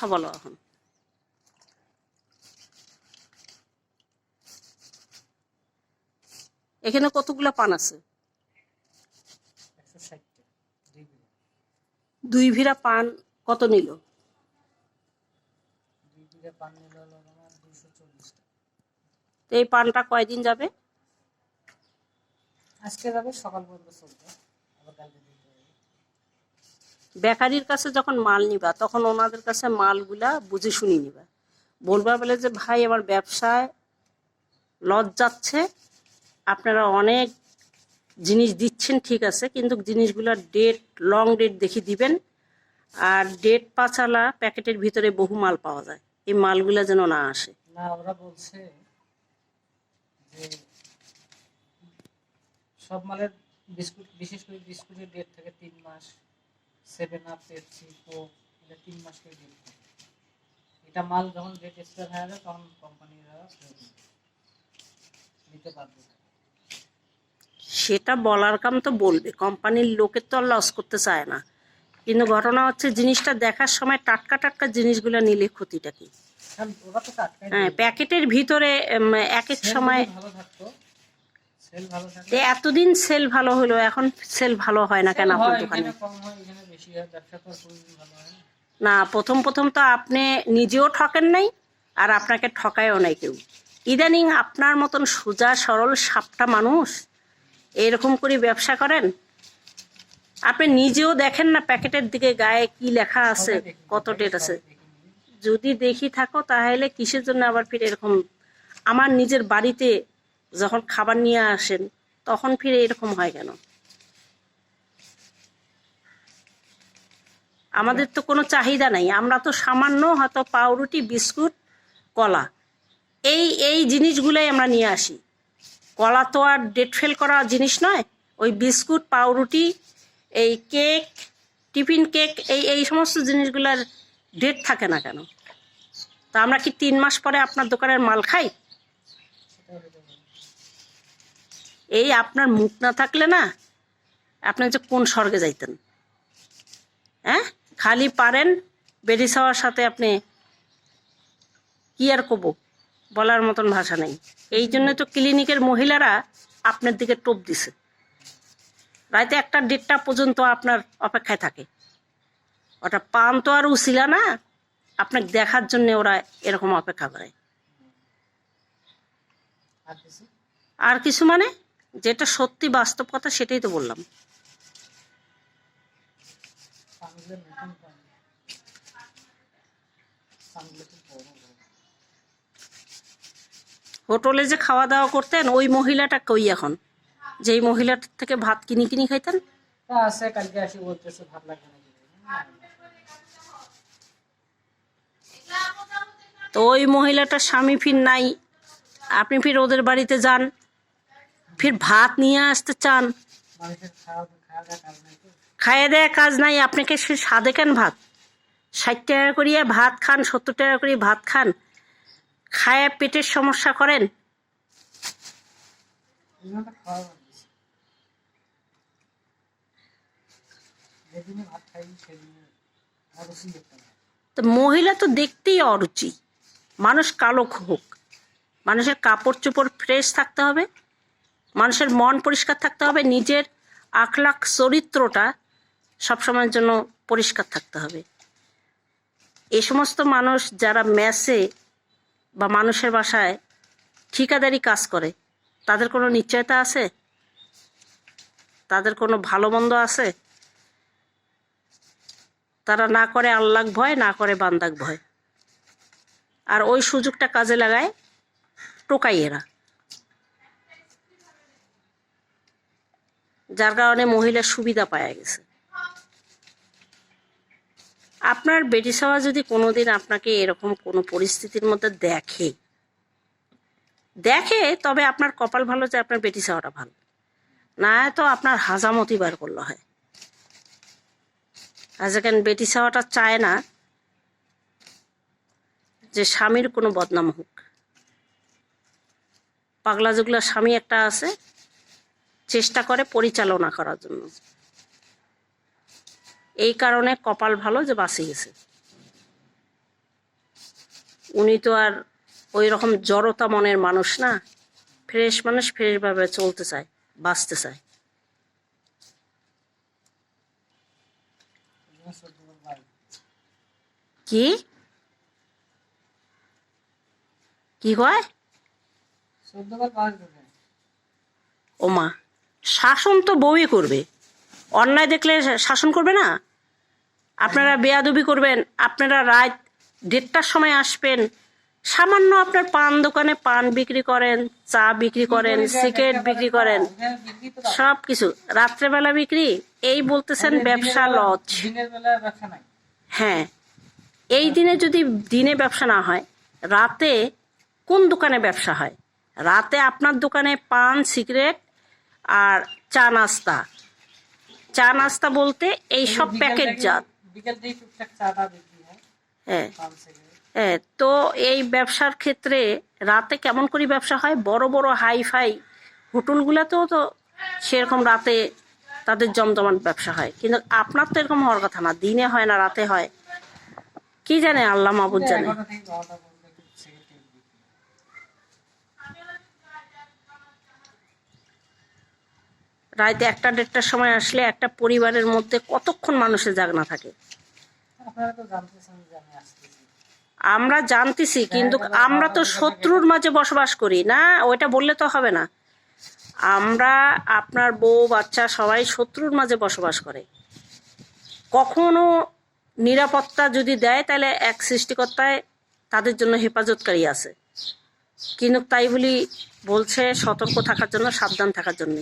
কথা বলো এখন। এখানে কতগুলা পান আছে? 2 ভিড়া পান কত নিল? এই পানটা কয়দিন যাবে? আজকে যাবে, সকাল পর্যন্ত চলবে, আবার কালকে দিতে হবে। বেকারির কাছে যখন মাল নিবা তখন ওনাদের কাছে মালগুলা বুঝে শুনি নিবা। বলবা বলে যে ভাই আমার ব্যবসায় লস যাচ্ছে, আপনারা অনেক জিনিস দিচ্ছেন ঠিক আছে, কিন্তু জিনিসগুলোর ডেট লং ডেট দেখে দিবেন। আর ডেট পাচালা প্যাকেটের ভিতরে বহু মাল পাওয়া যায়, এই মালগুলা যেন না আসে। না, ওরা বলছে যে সব মালের বিস্কুট, বিশেষ করে বিস্কুটের ডেট থাকে 3 মাস, 7 আপ, পেপসি, কোক, এটা 3 মাস করে ডেট থাকে। এটা মাল যখন ডেট এক্সপায়ার হয়ে যায় তখন কোম্পানিরা নিতে বাধ্য থাকে। সেটা বলার কাম তো বলবে, কোম্পানির লোকের তো আর লস করতে চায় না, কিন্তু ঘটনা হচ্ছে জিনিসটা দেখার সময় টাটকা টাটকা জিনিসগুলো নিলে ক্ষতিটা কি? ওরা তো টাটকাই হ্যাঁ, প্যাকেটের ভিতরে এক এক সময় ভালো থাকতো, সেল ভালো থাকে। এতদিন সেল ভালো হলো, এখন সেল ভালো হয় না কেন আপনার দোকানে? এখানে কম হয়, এখানে বেশি হয়, ব্যবসা তো প্রতিদিন ভালো হয় না, প্রথম প্রথম তো আপনি নিজেও ঠকেন নাই, আর আপনাকে ঠকায়ও নাই কেউ। ইদানিং আপনার মতন সোজা সরল সাপটা মানুষ এরকম করে ব্যবসা করেন। আপনি নিজেও দেখেন না প্যাকেটের দিকে গায়ে কি লেখা আছে, কত ডেট আছে। যদি দেখি থাকো তাহলে কিসের জন্য আবার ফিরে এরকম? আমার নিজের বাড়িতে যখন খাবার নিয়ে আসেন তখন ফিরে এরকম হয় কেন? আমাদের তো কোনো চাহিদা নাই, আমরা তো সামান্য হয়তো পাউরুটি, বিস্কুট, কলা, এই এই জিনিসগুলোই আমরা নিয়ে আসি। কলা তো আর ডেট ফেল করা জিনিস নয়। ওই বিস্কুট, পাউরুটি, এই কেক, টিফিন কেক, এই এই সমস্ত জিনিসগুলোর ডেট থাকে না কেন? তা আমরা কি 3 মাস পরে আপনার দোকানের মাল খাই? এই আপনার মুখ না থাকলে না, আপনি যে কোন স্বর্গে যাইতেন? হ্যাঁ, খালি পারেন বেরিয়ে যাওয়ার সাথে আপনি কি আর কব, বলার মতন ভাষা নেই। এই জন্য তো ক্লিনিকের মহিলারা আপনার দিকে টোপ দিছে, রাতে 1টা 1:30 পর্যন্ত আপনার অপেক্ষায় থাকে। ওটা পান তো আর উছিলা না, আপনাকে দেখার জন্য ওরা এরকম অপেক্ষা করে। আর কিছু মানে যেটা সত্যি বাস্তব কথা সেটাই তো বললাম। হোটেলে যে খাওয়া দাওয়া করতেন ওই মহিলাটা কই এখন, যেই মহিলাটার থেকে ভাত কিনি কিনি খাইতেন? আছে, কালকে আসি বলতেছে ভাত লাগবে না। তো ওই মহিলাটার স্বামী ফির নাই, আপনি ফির ওদের বাড়িতে যান, ফির ভাত নিয়ে আসতে চান। খাইয়ে দেয় কাজ নাই, আপনাকে সে সাদে কেন ভাত? 60 টাকা করিয়া ভাত খান, 70 টাকা করিয়া ভাত খান, খায় পেটের সমস্যা করেন। তো মহিলা তো দেখতেই অরুচি। মানুষ কালো হোক, মানুষের কাপড় চোপড় ফ্রেশ থাকতে হবে, মানুষের মন পরিষ্কার থাকতে হবে, নিজের আখলাখ চরিত্রটা সবসময়ের জন্য পরিষ্কার থাকতে হবে। এই সমস্ত মানুষ যারা মেসে বা মানুষের বাসায় ঠিকাদারি কাজ করে, তাদের কোনো নিশ্চয়তা আছে? তাদের কোনো ভালো মন্দ আছে? তারা না করে আল্লাহ ভয়, না করে বান্দাক ভয়, আর ওই সুযোগটা কাজে লাগায় টোকাইয়েরা, যার কারণে মহিলার সুবিধা পাওয়া গেছে। আপনার বেটি সওয়া যদি কোনোদিন আপনাকে এরকম কোনো পরিস্থিতির মধ্যে দেখে তবে আপনার কপাল ভালো যে আপনার বেটি সওয়াটা ভালো, না তো আপনার হাজামতি বার করলে হয়। আর যেখানে বেটি সওয়াটা চায় না যে স্বামীর কোনো বদনাম হোক। পাগলা যেগুলো স্বামী একটা আছে, চেষ্টা করে পরিচালনা করার জন্য, এই কারণে কপাল ভালো যে বাঁচে গেছে। উনি তো আর ওই রকম জড়তা মনের মানুষ না, ফ্রেশ মানুষ, ফ্রেশভাবে চলতে চায়, বাঁচতে চায়। এই জন্য 14 বার বাড়ি। কি কি কয়? 14 বার বাড়ি দেবে। ওমা, শাসন তো বউই করবে, অন্যায় দেখলে শাসন করবে না? আপনারা বেয়াদবি করবেন, আপনারা রাত 1:30টার সময় আসবেন, সামান্য আপনার পান দোকানে পান বিক্রি করেন, চা বিক্রি করেন, সিগারেট বিক্রি করেন, ওখানে বিক্রি তো রাত। সব কিছু রাত্রেবেলা বিক্রি, এই বলতেছেন ব্যবসা লজ। দিনের বেলা ব্যবসা নাই। হ্যাঁ, এই দিনে যদি দিনে ব্যবসা না হয়, রাতে কোন দোকানে ব্যবসা হয়? রাতে আপনার দোকানে পান, সিগারেট আর চা নাস্তা। চা নাস্তা বলতে এই সব প্যাকেটজাত। বিকেল থেকে টুকটাক চাটা বিক্রি হয়, হ্যাঁ পান সিগারেট। হ্যাঁ, তো এই ব্যবসার ক্ষেত্রে রাতে কেমন করে ব্যবসা হয়? বড় বড় হাইফাই হোটেলগুলোতেও তো সেরকম রাতে তাদের জমজমাট ব্যবসা হয়, কিন্তু আপনার তো এরকম হওয়ার কথা না, দিনে হয় না রাতে হয়। কি জানে আল্লাহ মাহবুদ জানে। 11টা থেকে 12টা পর্যন্ত একটু সিগারেট বিক্রি হয়। রাতে 1টা 1:30টার সময় আসলে একটা পরিবারের মধ্যে কতক্ষণ মানুষের জাগনা থাকে? আপনারা তো জানতেছেন যে আমি আসতেছি। আমরা জানতেছি, কিন্তু আমরা তো শত্রুর মাঝে বসবাস করি না, ওইটা বললে তো হবে না। আমরা, আপনার বউ বাচ্চা সবাই শত্রুর মাঝে বসবাস করে। কখনো নিরাপত্তা যদি দেয় তাহলে এক সৃষ্টিকর্তায় তাদের জন্য হেফাজতকারী আছে, কিন্তু তাই বলি বলছে সতর্ক থাকার জন্য, সাবধান থাকার জন্য।